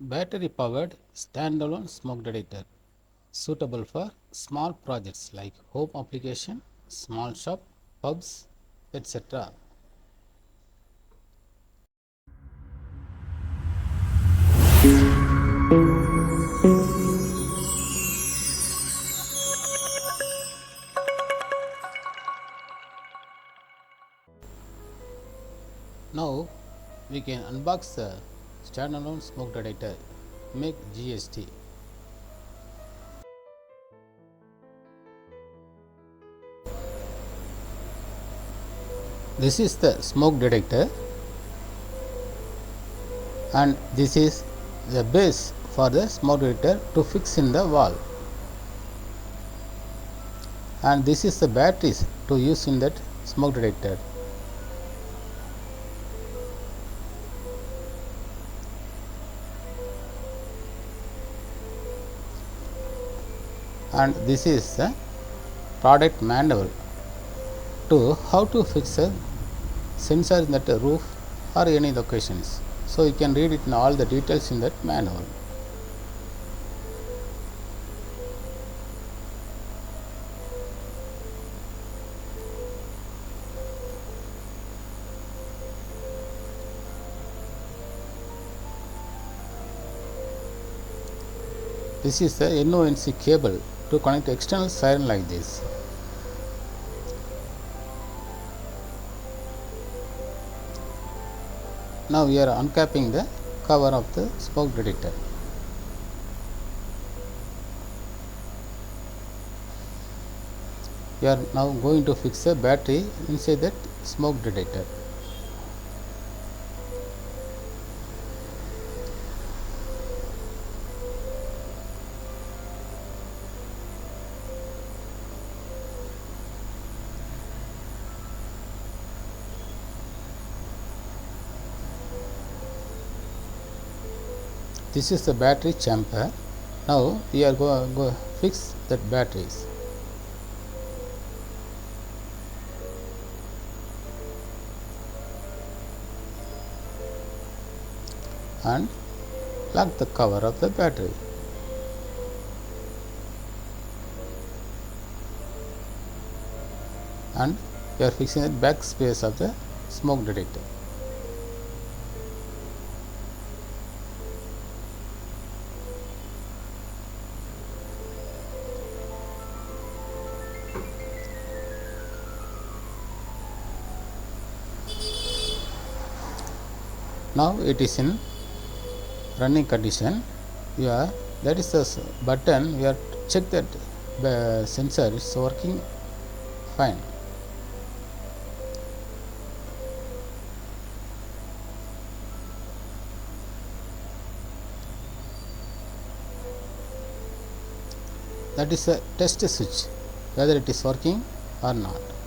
Battery powered standalone smoke detector suitable for small projects like home application, small shop, pubs, etc. Now we can unbox the standalone smoke detector, make GST. This is the smoke detector and this is the base for the smoke detector to fix in the wall, and this is the batteries to use in that smoke detector. And this is the product manual to how to fix a sensor in that roof or any locations. So you can read it in all the details in that manual. This is the NONC cable to connect external siren like this. Now we are uncapping the cover of the smoke detector. We are now going to fix a battery inside that smoke detector. This is the battery chamber. Now we are going to fix that batteries. And lock the cover of the battery. And we are fixing the back space of the smoke detector. Now it is in running condition. We are, that is the button, we are check that the sensor is working fine. That is a test switch whether it is working or not.